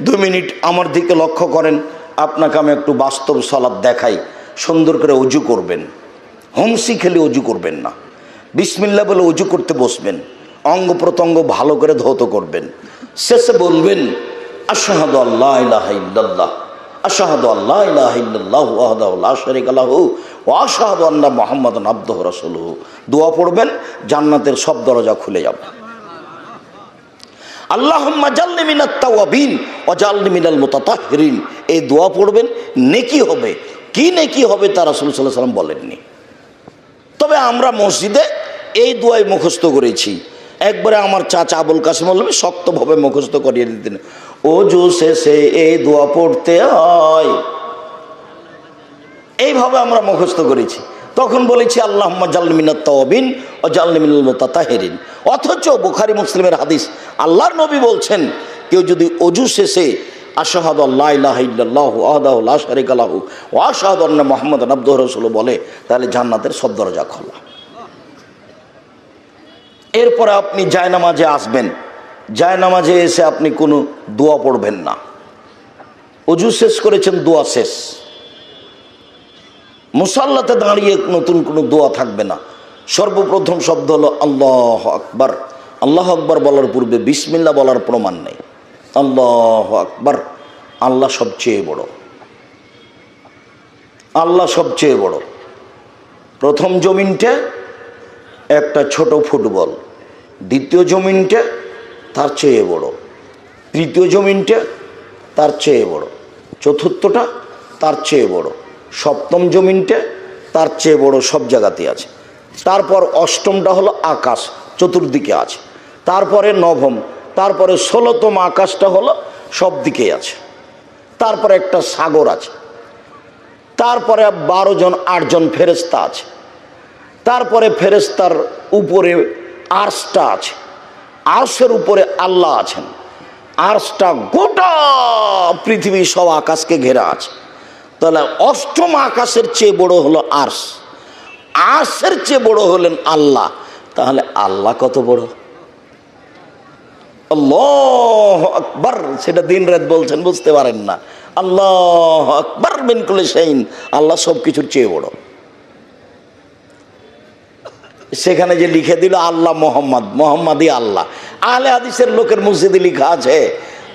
2 minute আমার দিকে লক্ষ্য করেন, আপনাকে আমি একটু বাস্তব সালাত দেখাই। সুন্দর করে অজু করবেন, হোমসি খেলে অজু করবেন না, বিসমিল্লাহ বলে অজু করতে বসবেন, অঙ্গ প্রত্যঙ্গ ভালো করে ধৌত করবেন, শেষে বলবেন আশহাদু আল্লা ইলাহা ইল্লাল্লাহ, আশহাদু আল্লা ইলাহা ইল্লাল্লাহু ওয়াহদাহু লা শারীকা লাহু ওয়া আশহাদু আন্না মুহাম্মাদান আবদুহু রাসূলুহু। দোয়া পড়বেন, জান্নাতের সব দরজা খুলে যাবে। আল্লাহুম্মা জাল্লি মিনাত তাওয়াবিন ওয়া জাল্লি মিনাল মুতাতাহহিরিন, এই দোয়া পড়বেন, নেকি হবে। কি নেকি হবে তা রাসূল সাল্লাল্লাহু আলাইহি ওয়াসাল্লাম বলেননি, তবে আমরা মসজিদে এই দোয়াই মুখস্থ করেছি। একবারে আমার চাচা আবুল কাসেম মৌলভী শক্তভাবে মুখস্থ করিয়ে দিতেন, ওযু শেষে এই দোয়া পড়তে হয়, এইভাবে আমরা মুখস্থ করেছি। তখন বলেছি আল্লাহুম্মা জাল্লি মিনাত তাওয়াবিন ওয়া জাল্লি মিনাল মুতাতাহহিরিন। অথচ বুখারী মুসলিমের হাদিস, আল্লাহর নবী বলছেন কেউ যদি ওযু শেষে আশহাদু আল্লা ইলাহা ইল্লাল্লাহু ওয়াহদাহু লা শারীকা লাহু ওয়া আশহাদু আন্না মুহাম্মাদান আবদুহু রাসূলুহু বলে, তাহলে জান্নাতের সব দরজা খোলা। এরপরে আপনি জায়নামাজে আসবেন, জায়নামাজে এসে আপনি কোনো দোয়া পড়বেন না। ওযু শেষ করেছেন, দোয়া শেষ। মুসাল্লাতে দাঁড়িয়ে নতুন কোনো দোয়া থাকবে না। সর্বপ্রথম শব্দ হলো আল্লাহু আকবার। আল্লাহু আকবার বলার পূর্বে বিসমিল্লাহ বলার প্রমাণ নেই। আল্লাহু আকবার, আল্লাহ সবচেয়ে বড়, আল্লাহ সবচেয়ে বড়। প্রথম জমিনটা একটা ছোট ফুটবল, দ্বিতীয় জমিনটা তার চেয়ে বড়, তৃতীয় জমিনটা তার চেয়ে বড়, চতুর্থটা তার চেয়ে বড়, সপ্তম জমিনটা তার চেয়ে বড়, সব জায়গাতে আছে। তারপর অষ্টমটা হলো আকাশ, চতুর্দিকে আছে। তারপরে নবম, তারপরে 16তম আকাশটা হলো সব দিকে আছে। তারপরে একটা সাগর আছে। তারপরে 12 জন 8 জন ফেরেশতা আছে। তারপরে ফেরেশতার উপরে আরশটা আছে, আরশের উপরে আল্লাহ আছেন। আরশটা গোটা পৃথিবী সব আকাশকে ঘেরা আছে। তাহলে অষ্টম আকাশের চেয়ে বড় হলো আরশ, আরশের চেয়ে বড় হলেন আল্লাহ। তাহলে আল্লাহ কত বড়! আল্লাহু আকবার, সেটা দিন রাত বলছেন, বুঝতে পারেন না। আল্লাহু আকবার মিন কুল্লি শাইইন, আল্লাহ সব কিছুর চেয়ে বড়। সেখানে যে লিখে দিল আল্লাহ মোহাম্মদ, মোহাম্মদই আল্লাহ। আহলে হাদিসের লোকের মসজিদে লেখা আছে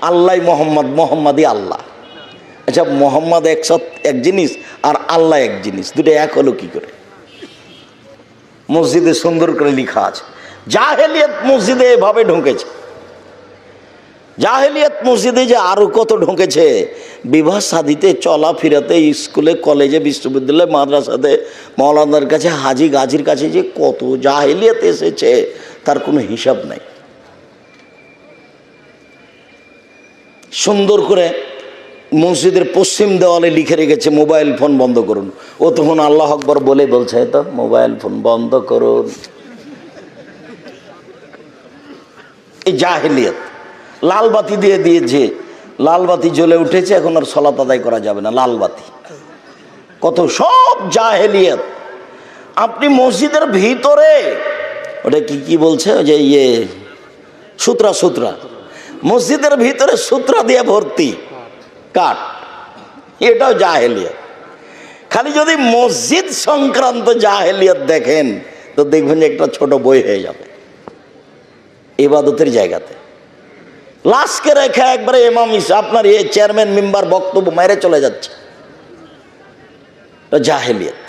আল্লাহ মোহাম্মদ, মোহাম্মদই আল্লাহ। আচ্ছা, মোহাম্মদ এক জিনিস আর আল্লাহ এক জিনিস, দুটো এক হলো কি করে? মসজিদে সুন্দর করে লেখা আছে। জাহেলিয়াত মসজিদে এভাবে ঢুকেছে। জাহেলিয়াত মসজিদে যে আরো কত ঢুকেছে, বিবাহ শাদিতে, চলাফেরাতে, স্কুলে, কলেজে, বিশ্ববিদ্যালয়ে, মাদ্রাসাতে, মাওলানার কাছে, হাজি গাজির কাছে যে কত জাহেলিয়াত এসেছে তার কোনো হিসাব নাই। সুন্দর করে মসজিদের পশ্চিম দেওয়ালে লিখে রেখেছে মোবাইল ফোন বন্ধ করুন। ও তখন আল্লাহু আকবার বলে বলছে তো মোবাইল ফোন বন্ধ করুন। এই জাহেলিয়াত। লাল বাতি দিয়ে দিয়েছে, লাল বাতি জ্বলে উঠেছে, এখন আর সালাত আদায় করা যাবে না, লাল বাতি। কত সব জাহেলিয়াত। আপনি মসজিদের ভিতরে ওটা কি বলছে, ওই যে সূত্রা, সূত্রা, মসজিদের ভিতরে সূত্রা দিয়ে ভর্তি কাঠ, এটাও জাহেলিয়াত। খালি যদি মসজিদ সংক্রান্ত জাহেলিয়াত দেখেন তো দেখবেন যে একটা ছোট বই হয়ে যাবে। ইবাদতের জায়গাতে লাশকে রেখে একবারে ইমাম আপনার চেয়ারম্যান মেম্বার বক্তব্য মেরে চলে যাচ্ছে, জাহেলিয়াত।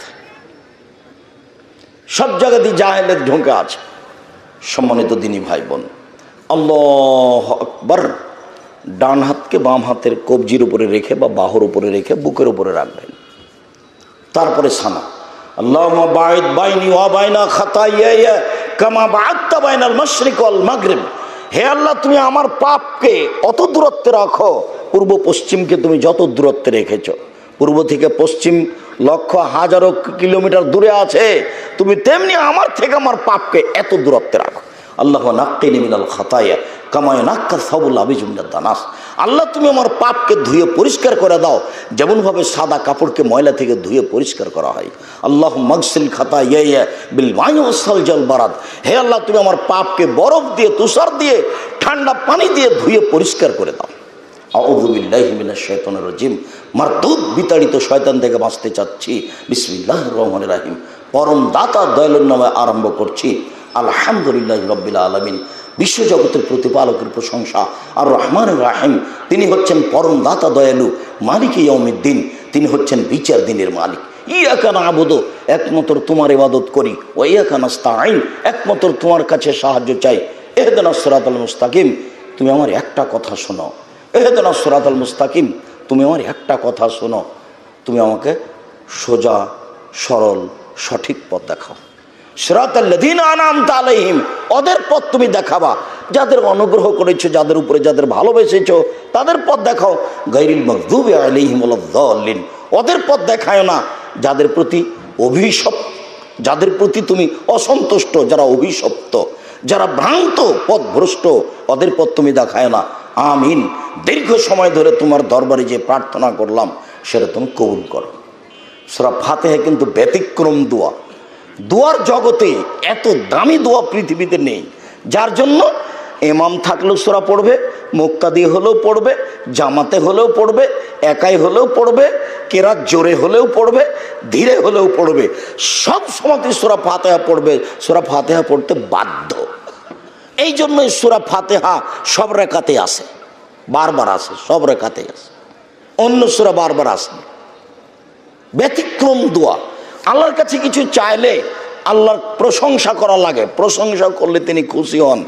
সব জায়গাতেই জাহেলিয়াত ঢুকে আছে। সম্মানিত দিনী ভাই বোন, আল্লাহু আকবার, ডান হাতকে বাম হাতের কবজির উপরে রেখে বা বাহুর উপরে রেখে বুকের উপরে রাখবেন। তারপরে সানা, আল্লাহুম্মা বাঈদ বাইনি ওয়া বাইনা খাতায়ায়া কামা বা'আদতা বাইনাল মাশরিক ওয়াল মাগরিব। হে আল্লাহ, তুমি আমার পাপকে অত দূরত্বে রাখো, পূর্ব পশ্চিমকে তুমি যত দূরত্বে রেখেছো। পূর্ব থেকে পশ্চিম লক্ষ হাজারো কিলোমিটার দূরে আছে, তুমি তেমনি আমার থেকে আমার পাপকে এত দূরত্বে রাখো। আল্লাহুম্মা নাক্কিনি মিনাল খাতায়া কামা ইয়ানাক্কা সাবুল আবিজু মিনাদ দানাস। আল্লাহ, তুমি আমার পাপকে ধুয়ে পরিষ্কার করে দাও যেমনভাবে সাদা কাপড়কে ময়লা থেকে ধুয়ে পরিষ্কার করা হয়। আল্লাহুম্মা আগসিল খাতায়ায়া বিল মাই ওয়াস সালজি ওয়াল বারাদ। হে আল্লাহ, তুমি আমার পাপকে বরফ দিয়ে, তুষার দিয়ে, ঠান্ডা পানি দিয়ে ধুয়ে পরিষ্কার করে দাও। আউযু বিল্লাহি মিনাশ শাইতানির রাজিম, মারদুদ বিতাড়িত শয়তান থেকে বাঁচতে চাচ্ছি। বিসমিল্লাহির রহমানির রহিম, পরম দাতা দয়ালুর নামে আরম্ভ করছি। আলহামদুলিল্লাহি রাব্বিল আলামিন, বিশ্বজগতের প্রতিপালকের প্রশংসা। আর রহমানুর রাহিম, তিনি হচ্ছেন পরম দাতা দয়ালু, মালিকে ইয়াউমিদ্দিন, তিনি হচ্ছেন বিচার দিনের মালিক। ইয়াকা না'বুদু, একমাত্র তোমার ইবাদত করি। ওয়া ইয়াকা নাস্তাঈন, একমাত্র তোমার কাছে সাহায্য চাই। ইহদিনাস সিরাতাল মুস্তাকিম, তুমি আমার একটা কথা শোনো। ইহদিনাস সিরাতাল মুস্তাকিম, তুমি আমার একটা কথা শোনো। তুমি আমাকে সোজা সরল সঠিক পথ দেখাও। সিরাতাল্লাযীনা আনআমতা আলাইহিম, ওদের পথ তুমি দেখাবা, যাদের অনুগ্রহ করেছো, যাদের উপরে যাদের ভালোবেসেছো, তাদের পথ দেখাও। গায়রিল মাগদুবি আলাইহিম ওয়ালাদ-দাল্লিন, ওদের পথ দেখায় না যাদের প্রতি অভিশপ্ত, যাদের প্রতি তুমি অসন্তুষ্ট, যারা অভিশপ্ত, যারা ভ্রান্ত পথভ্রষ্ট, ওদের পথ তুমি দেখায় না। আমিন। দীর্ঘ সময় ধরে তোমার দরবারে যে প্রার্থনা করলাম সেটা তুমি কবুল করো। সূরা ফাতিহা কিন্তু ব্যতিক্রম দোয়া। দোয়ার জগতে এত দামি দোয়া পৃথিবীতে নেই, যার জন্য ইমাম থাকলেও সূরা পড়বে, মুক্তাদি হলেও পড়বে, জামাতে হলেও পড়বে, একাই হলেও পড়বে, কেরাত জোরে হলেও পড়বে, ধীরে হলেও পড়বে, সব সময়তে সূরা ফাতিহা পড়বে। সূরা ফাতিহা পড়তে বাধ্য। এই জন্যই সূরা ফাতিহা সব রাকাতে আসে, বারবার আসে, সব রাকাতে আসে, অন্য সূরা বারবার আসে। ব্যতিক্রম দোয়া। আল্লাহর কাছে কিছু চাইলে আল্লাহর প্রশংসা করা লাগে, প্রশংসা করলে তিনি খুশি হন।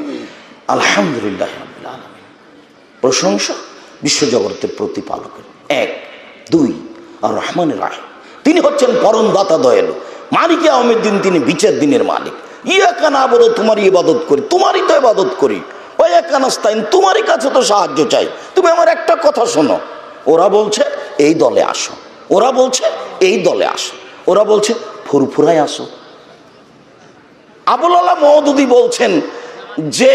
আলহামদুলিল্লাহ রাব্বিল আলামিন, প্রশংসা বিশ্বজগতের প্রতিপালকের। 1 2 আর রহমানির রাহিম, তিনি হচ্ছেন পরম দাতা দয়ালু, মালিকে ইয়াউমিদ্দিন, তিনি বিচার দিনের মালিক। ইয়াকা না'বুদু, তোমারই ইবাদত করি, তোমারই তো ইবাদত করি। ওয়া ইয়াকা নাস্তাঈন, তোমারই কাছে তো সাহায্য চাই। তুমি আমার একটা কথা শোনো। ওরা বলছে এই দলে আসো, ওরা বলছে এই দলে আসো, ওরা বলছে ফুরফুরায় আসো। আবুল আলা মওদুদি বলছেন যে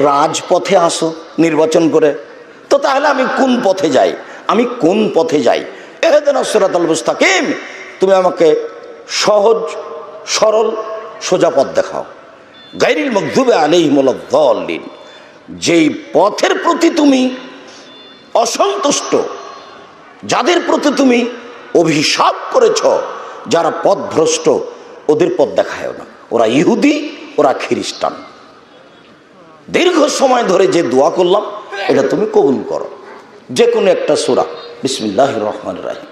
রাজপথে আসো নির্বাচন করে। তো তাহলে আমি কোন পথে যাই? আমি কোন পথে যাই? ইহদিনাস সিরাতাল মুস্তাকিম, তুমি আমাকে সহজ সরল সোজা পথ দেখাও। গায়রিল মাগদুবি আলাইহিম ওয়ালাদ-দাল্লিন, যেই পথের প্রতি তুমি অসন্তুষ্ট, যাদের প্রতি তুমি অভিশাপ করেছ, যারা পথভ্রষ্ট, ওদের পথ দেখায় না। ওরা ইহুদি, ওরা খ্রিস্টান। দীর্ঘ সময় ধরে যে দোয়া করলাম এটা তুমি কবুল করো। যে কোনো একটা সূরা। বিসমিল্লাহির রহমানির রহিম,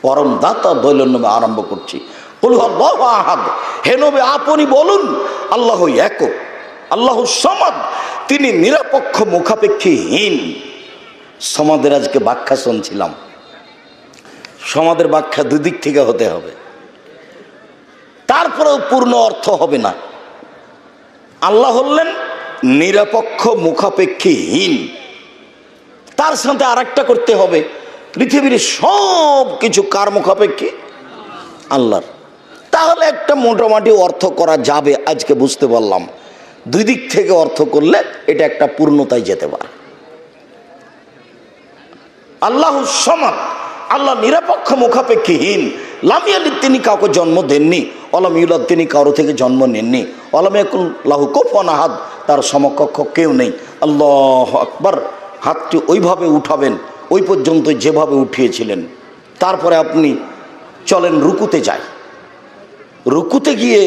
পরম দাতা দয়ালুর নামে আরম্ভ করছি। কুল হুয়াল্লাহু আহাদ, হে নবী আপনি বলুন আল্লাহু একক, আল্লাহু সামাদ, তিনি নিরপেক্ষ মুখাপেক্ষীহীন। সমাদের আজকে ব্যাখ্যা শুনছিলাম। সমাদের ব্যাখ্যা দুদিক থেকে হতে হবে, তারপরেও পূর্ণ অর্থ হবে না। আল্লাহ হলেন নিরপেক্ষ মুখাপেক্ষীহীন, তার সাথে আরেকটা করতে হবে, পৃথিবীর সব কিছু কার মুখাপেক্ষী? আল্লাহর। তাহলে একটা মোটামুটি অর্থ করা যাবে, আজকে বুঝতে পারলাম। দুই দিক থেকে অর্থ করলে এটা একটা পূর্ণতায় যেতে পারে। আল্লাহু সামাদ, আল্লাহ নিরপেক্ষ মুখাপেক্ষীহীন। লাম ইয়ালিদ, তিনি কাউকে জন্ম দেননি। ওয়ালাম ইউলাদ, তিনি কারো থেকে জন্ম নেননি। ওয়ালাম ইয়াকুল লাহু কুফুয়ান আহাদ, তার সমকক্ষ কেউ নেই। আল্লাহু আকবার। হাতটি ওইভাবে উঠাবেন, ওই পর্যন্ত যেভাবে উঠিয়েছিলেন। তারপরে আপনি চলেন রুকুতে যাই। রুকুতে গিয়ে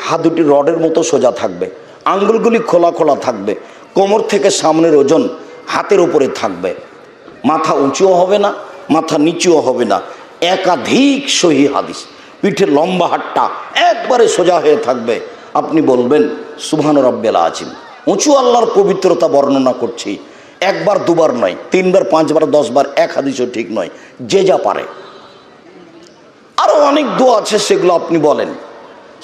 হাত দুটি রডের মতো সোজা থাকবে, আঙ্গুলগুলি খোলা খোলা থাকবে, কোমর থেকে সামনের ওজন হাতের উপরে থাকবে, মাথা উঁচুও হবে না, মাথা নিচুও হবে না। একাধিক সহিহ হাদিস, পিঠের লম্বা হাতটা একবারে সোজা হয়ে থাকবে। আপনি বলবেন সুবহান রাব্বিল আযীম। উঁচু আল্লাহর পবিত্রতা বর্ণনা করছি, একবার দুবার নয়, 3 বার 5 বার 10 বার, এক হাদিসও ঠিক নয়, যে যা পারে। আরো অনেক দোয়া আছে, সেগুলো আপনি বলেন।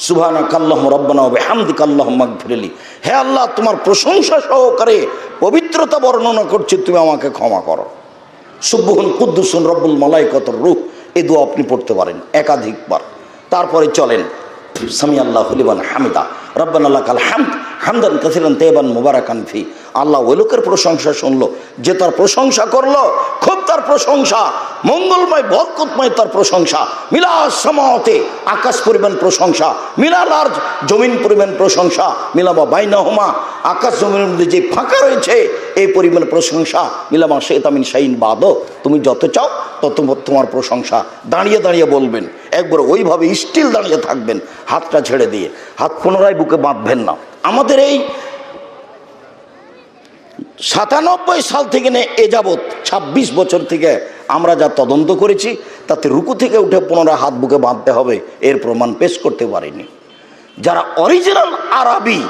সুবহানাকাল্লাহুম্মা রাব্বানা ওয়া বিহামদিকা আল্লাহুম্মা ইগফিরলি, হে আল্লাহ তোমার প্রশংসা সহকারে পবিত্রতা বর্ণনা করছি, তুমি আমাকে ক্ষমা করো। সুবহুন কুদ্দুসুন রব্বুল মালাইকাতুর রূহ, এই দোয়া আপনি পড়তে পারেন একাধিকবার। তারপরে চলেন সামি আল্লাহু লিমান হামিদা, রব্বানা লাকাল হামদ হামদান কাসীরান তাইয়িবান মুবারাকান ফি। আল্লাহ ওই লোকের প্রশংসা শুনলো যে তার প্রশংসা করলো, খুব তার প্রশংসা, মঙ্গলময় বরকতময় তার প্রশংসা। মিলা সামাওয়াতে, আকাশ পরিমাণ প্রশংসা, মিলাল আরজ, জমিন পরিমাণ প্রশংসা, মিলামা বাইনাহুমা, আকাশ জমিনের মধ্যে যে ফাঁকা রয়েছে এই পরিমাণ প্রশংসা মিলামা শেতামিন শাইন বাদ, তুমি যত চাও তত তোমার প্রশংসা। দাঁড়িয়ে দাঁড়িয়ে বলবেন, একবার ওইভাবে স্টিল দাঁড়িয়ে থাকবেন, হাতটা ছেড়ে দিয়ে, হাত পুনরায় বুকে বাঁধবেন না। আমাদের এই 97 সাল থেকে এ যাবৎ 26 বছর থেকে আমরা যা তদন্ত করেছি, তাতে রুকু থেকে উঠে পুনরায় হাত বুকে বাঁধতে হবে এর প্রমাণ পেশ করতে পারিনি। যারা অরিজিনাল আরবি,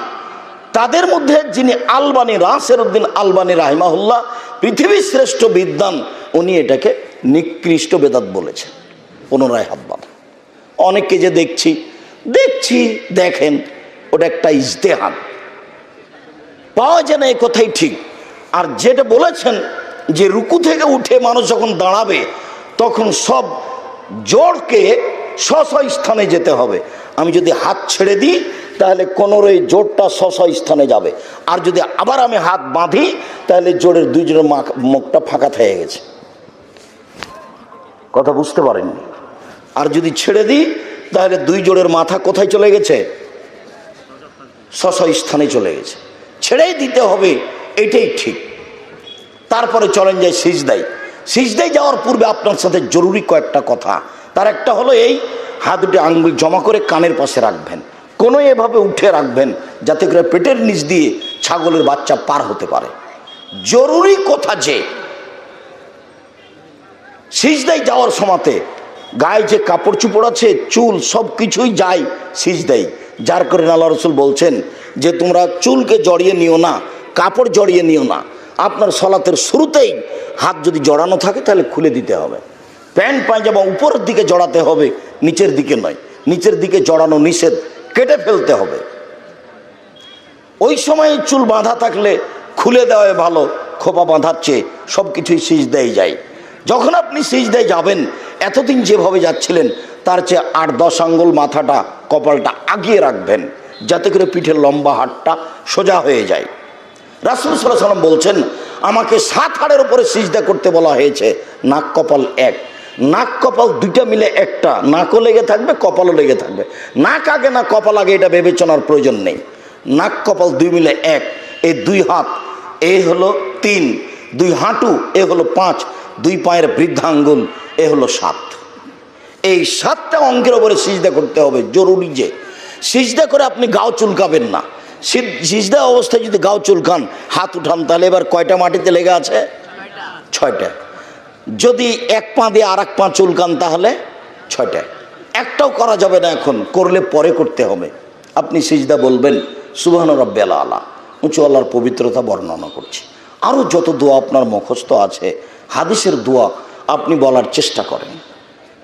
তাদের মধ্যে যিনি আলবানী, রাসের উদ্দিন আলবানী রাহিমাহুল্লাহ, পৃথিবীর শ্রেষ্ঠ বিদ্বান, উনি এটাকে নিকৃষ্ট বেদাত বলেছেন, পুনরায় হাত বাঁধা। অনেককে যে দেখছি দেখেন, ওটা একটা ইজতেহাদ, পাওয়া যায় না, এই কথাই ঠিক। আর যেটা বলেছেন যে রুকু থেকে উঠে মানুষ যখন দাঁড়াবে তখন সব জোরকে স্ব স্থানে যেতে হবে। আমি যদি হাত ছেড়ে দিই তাহলে কোনোরই জোরটা স্ব স্থানে যাবে, আর যদি আবার আমি হাত বাঁধি তাহলে জোরের দুইজনের মুখটা ফাঁকা থেকে গেছে। কথা বুঝতে পারেননি? আর যদি ছেড়ে দিই তাহলে দুই জোড়ের মাথা কোথায় চলে গেছে? স্ব স্থানে চলে গেছে। ছেড়েই দিতে হবে, এটাই ঠিক। তারপরে চলেন যাই সিজদায়। সিজদায় যাওয়ার পূর্বে আপনার সাথে জরুরি কয়েকটা কথা। তার একটা হলো এই, হাত দুটি আঙ্গুল জমা করে কানের পাশে রাখবেন, কোনো এভাবে উঠে রাখবেন যাতে করে পেটের নিচ দিয়ে ছাগলের বাচ্চা পার হতে পারে। জরুরি কথা যে সিজদায় যাওয়ার সময়তে গায়ে যে কাপড় চুপড় আছে, চুল, সব কিছুই যায় সিজদায়। যার করে আল্লাহ রাসূল বলছেন যে তোমরা চুলকে জড়িয়ে নিও না, কাপড় জড়িয়ে নিও না। আপনার সলাতের শুরুতেই হাত যদি জড়ানো থাকে তাহলে খুলে দিতে হবে। প্যান্ট পায়জামা উপরের দিকে জড়াতে হবে, নিচের দিকে নয়। নিচের দিকে জড়ানো নিষেধ, কেটে ফেলতে হবে। ওই সময় চুল বাঁধা থাকলে খুলে দেওয়াই ভালো, খোপা বাঁধার চেয়ে। সব কিছুই সিজদায় যায়। যখন আপনি সিজদায় যাবেন, এতদিন যেভাবে যাচ্ছিলেন তার চেয়ে 8-10 আঙ্গুল মাথাটা, কপালটা আগিয়ে রাখবেন যাতে করে পিঠের লম্বা হাড়টা সোজা হয়ে যায়। রাসূল সাল্লাল্লাহু আলাইহি ওয়াসাল্লাম বলছেন, আমাকে 7 হাড়ের উপরে সিজদা করতে বলা হয়েছে, নাক কপাল এক। নাক কপাল দুইটা মিলে একটা, নাকও লেগে থাকবে, কপালও লেগে থাকবে। নাক আগে না কপাল আগে এটা বিবেচনার প্রয়োজন নেই। নাক কপাল দুই মিলে এক। এই 2 হাত এ হলো 3, 2 হাঁটু এ হলো 5, 2 পায়ের বৃদ্ধাঙ্গুল এ হলো 7। এই 7টা অঙ্গের উপরে সিজদা করতে হবে। জরুরি যে সিজদা করে আপনি গাও চুলকাবেন না। সিজদা অবস্থায় যদি গাও চুলকান, হাত উঠান, তাহলে এবার কয়টা মাটিতে লেগে আছে? 6টা। যদি এক পা দিয়ে আর এক পা চুলকান তাহলে 6টা। একটাও করা যাবে না, এখন করলে পরে করতে হবে। আপনি সিজদা বলবেন সুবহান রাব্বিয়াল আলা, উঁচু আল্লাহর পবিত্রতা বর্ণনা করছি। আরও যত দোয়া আপনার মুখস্থ আছে, হাদিসের দোয়া আপনি বলার চেষ্টা করেন।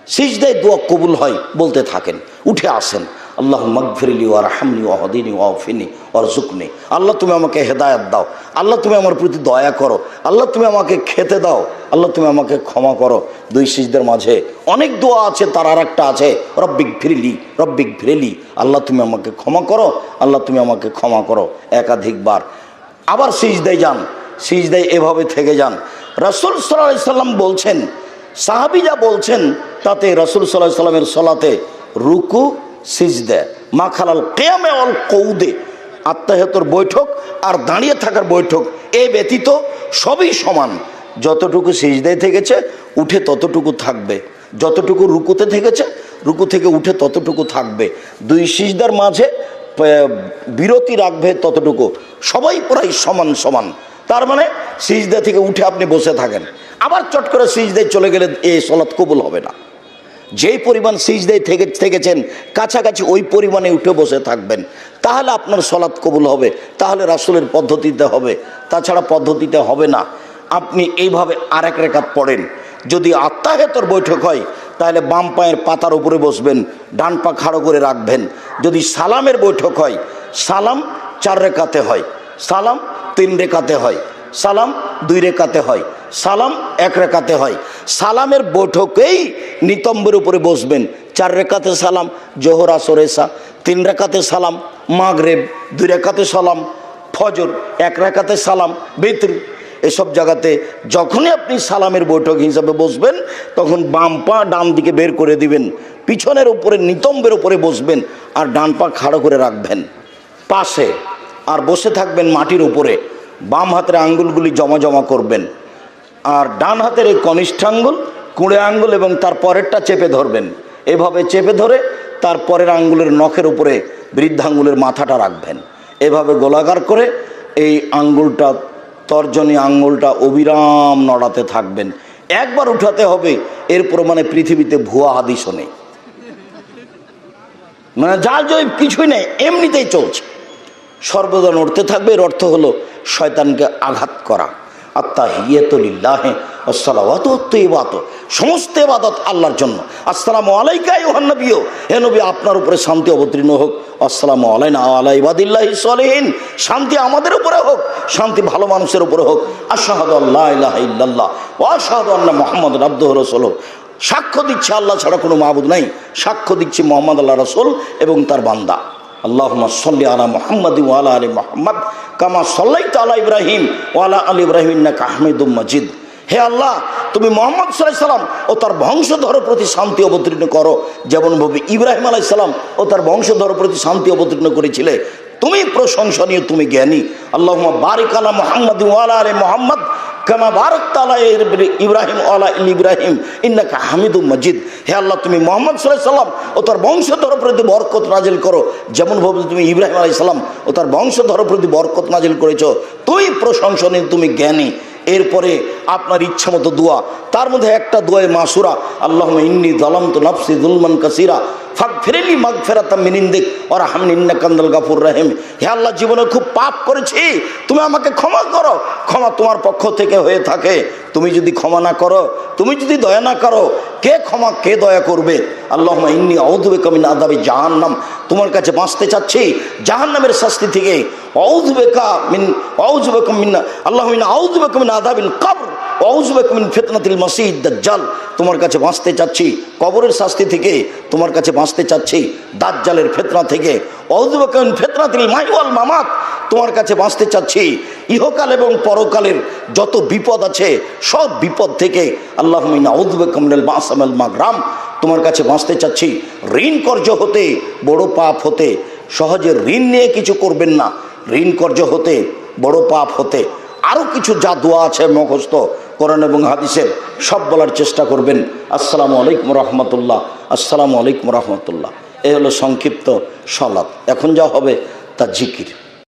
সিজদায় দোয়া কবুল হয়, বলতে থাকেন। উঠে আসেন, আল্লাহুম্মা গফিরলি ওয়ারহামনি ওয়াহদিনি ওয়াফিনি ওয়ারযুকনি। আল্লাহ তুমি আমাকে হেদায়েত দাও, আল্লাহ তুমি আমার প্রতি দয়া করো, আল্লাহ তুমি আমাকে খেতে দাও, আল্লাহ তুমি আমাকে ক্ষমা করো। 2 সিজদার মাঝে অনেক দোয়া আছে, তার আর একটা আছে রব্বিক ফিরলি, আল্লাহ তুমি আমাকে ক্ষমা করো, আল্লাহ তুমি আমাকে ক্ষমা করো, একাধিকবার। আবার সিজদায় যান, সিজদায় এভাবে থেকে যান। রাসূল সাল্লাল্লাহু আলাইহি সাল্লাম বলছেন, সাহাবীরা বলছেন, তাতে রাসূল সাল্লাল্লাহু আলাইহি সাল্লামের সালাতে রুকু, সিজদা, মাখালাল কিয়ামে ওয়াল কউদে, আত্তাহিয়াতুর বৈঠক আর দাঁড়িয়ে থাকার বৈঠক, এ ব্যতীত সবই সমান। যতটুকু সিজদায় থেকেছে উঠে ততটুকু থাকবে, যতটুকু রুকুতে থেকেছে রুকু থেকে উঠে ততটুকু থাকবে। 2 সিজদার মাঝে বিরতি রাখবে ততটুকু। সবাই প্রায় সমান সমান। তার মানে সিজদা থেকে উঠে আপনি বসে থাকেন, আবার চট করে সিজদায় চলে গেলে এই সালাত কবুল হবে না। যেই পরিমাণ সিজদায় থেকেছেন কাছাকাছি ওই পরিমাণে উঠে বসে থাকবেন, তাহলে আপনার সালাত কবুল হবে। তাহলে রাসূলের পদ্ধতিতে হবে, তাছাড়া পদ্ধতিতে হবে না। আপনি এইভাবে আরেক রাকাত পড়েন। যদি আত্তাহিয়াতুর বৈঠক হয় তাহলে বাম পায়ের পাতার উপরে বসবেন, ডান পা খাড়ো করে রাখবেন। যদি সালামের বৈঠক হয়, সালাম 4 রেখাতে হয়, সালাম 3 রেখাতে হয়, সালাম 2 রেখাতে হয়, সালাম 1 রেখাতে হয়। সালামের বৈঠকেই নিতম্বের উপরে বসবেন। 4 রেখাতে সালাম জোহর আসর এশা, 3 রেখাতে সালাম মাগরিব, 2 রেখাতে সালাম ফজর, 1 রেখাতে সালাম বিতর। এসব জায়গাতে যখনই আপনি সালামের বৈঠক হিসাবে বসবেন, তখন বাম পা ডান দিকে বের করে দিবেন, পিছনের উপরে নিতম্বের উপরে বসবেন, আর ডান পা খাড়ো করে রাখবেন পাশে, আর বসে থাকবেন মাটির উপরে। বাম হাতের আঙ্গুলগুলি জমা জমা করবেন, আর ডান হাতের এই কনিষ্ঠ আঙ্গুল, কুঁড়ে আঙ্গুল এবং তার পরেরটা চেপে ধরবেন। এভাবে চেপে ধরে তার পরের আঙ্গুলের নখের উপরে বৃদ্ধাঙ্গুলের মাথাটা রাখবেন। এভাবে গোলাকার করে এই আঙ্গুলটা, তর্জনী আঙ্গুলটা অবিরাম নড়াতে থাকবেন। একবার উঠাতে হবে, এরপর মানে পৃথিবীতে ভুয়া হাদিসও নেই, মানে যার জয় কিছুই নেই, এমনিতেই চলছে। সর্বদা নড়তে থাকবে। এর অর্থ হলো শয়তানকে আঘাত করা। আত্তাহিয়াতুলিল্লাহি ওয়াসসালাওয়াতু ওয়াত-তাইয়্যিবাত, সমস্ত ইবাদত আল্লাহর জন্য। আসসালামু আলাইকা আইয়ুহান নবী, হে নবী আপনার উপরে শান্তি অবতীর্ণ হোক। আসসালামু আলাইনা ওয়া আলা ইবাদিল্লাহিস সালিহিন, শান্তি আমাদের উপরে হোক, শান্তি ভালো মানুষের উপরে হোক। আশহাদু আল্লা ইলাহা ইল্লাল্লাহ ওয়া আশহাদু আন্না মুহাম্মাদান আবদুহু ওয়া রাসূলুহু, সাক্ষ্য দিচ্ছি আল্লাহ ছাড়া কোনো মাবুদ নাই, সাক্ষ্য দিচ্ছি মুহাম্মদ আল্লাহ রাসূল এবং তার বান্দা। আল্লাহুম্মা সাল্লি আলা মুহাম্মাদ ওয়া আলা আলি মুহাম্মাদ কামা সাল্লাইতা আলা ইব্রাহিম ওয়া আলা আলি ইব্রাহিম ইন্নাকা হামিদুম মাজিদ। হে আল্লাহ, তুমি মুহাম্মদ সাল্লাল্লাহু আলাইহি সাল্লাম ও তার বংশধরের প্রতি শান্তি অবতীর্ণ করো, যেমনভাবে ইব্রাহিম আলাইহিস সালাম ও তার বংশধরের প্রতি শান্তি অবতীর্ণ করেছিলে। তুমি প্রশংসনীয়, তুমি জ্ঞানী। আল্লাহুম্মা বারিক আলা মুহাম্মাদ ওয়া আলা আলি মুহাম্মাদ কামা বারাকতা আলা ইব্রাহিম ওয়া আলা আলি ইব্রাহিম ইন্নাকা হামিদুম মাজিদ। হে আল্লাহ, তুমি মুহাম্মদ সাল্লাল্লাহু আলাইহি সাল্লাম ও তার বংশধরের প্রতি বরকত নাজিল করো, যেমনভাবে তুমি ইব্রাহিম আলাইহিস সালাম ও তার বংশধরের প্রতি বরকত নাজিল করেছো। তুই প্রশংসনীয়, তুমি জ্ঞানী। এরপরে আপনার ইচ্ছা মতো দোয়া, তার মধ্যে একটা দোয়ায়ে মাসুরা, আল্লাহুম্মা ইন্নী যালামতু নাফসি যুলমান কাসীরা ফাগফিরলি মাগফিরাতাম মিন ইনদিক ওয়ারহামনি ইন্নাকা আনতাল গাফুরুর রহিম। হে আল্লাহ, জীবনে খুব পাপ করেছি, তুমি আমাকে ক্ষমা করো। ক্ষমা তোমার পক্ষ থেকে হয়ে থাকে। তুমি যদি ক্ষমা না করো, তুমি যদি দয়া না করো, কে ক্ষমা কে দয়া করবে? আল্লাহুম্মা ইন্নী আউযু বিকা মিন আযাবি জাহান্নাম, তোমার কাছে বাঁচতে চাচ্ছি জাহান্নামের শাস্তি থেকে। আউযু বিকা মিন আল্লাহুম্মা ইন্নী আউযু বিকা মিন আযাবিল কবর আউযু বিকা মিন ফিতনাতিল মাসীহিদ দাজ্জাল, তোমার কাছে বাঁচতে চাচ্ছি কবরের শাস্তি থেকে, তোমার কাছে বাঁচতে চাচ্ছি দাজ্জালের ফিতনা থেকে। আউযু বিকা মিন ফিতনাতিল মাহি ওয়াল মামাত, তোমার কাছে বাঁচতে চাচ্ছি ইহকাল এবং পরকালের যত বিপদ আছে সব বিপদ থেকে। আল্লাহুম্মা ইন্নী আউযু বিকা মিনাল বা'সি ওয়াল মাগরাম, তোমার কাছে বাঁচতে চাচ্ছি ঋণ কর্য হতে, বড় পাপ হতে। সহজে ঋণ নিয়ে কিছু করবেন না, ঋণ কর্য হতে, বড় পাপ হতে। আরও কিছু যা দোয়া আছে মুখস্থ কোরআন এবং হাদিসের, সব বলার চেষ্টা করবেন। আসসালামু আলাইকুম রহমতুল্লাহ, আসসালামু আলাইকুম রহমতুল্লাহ। এ হলো সংক্ষিপ্ত সালাত। এখন যা হবে তা জিকির।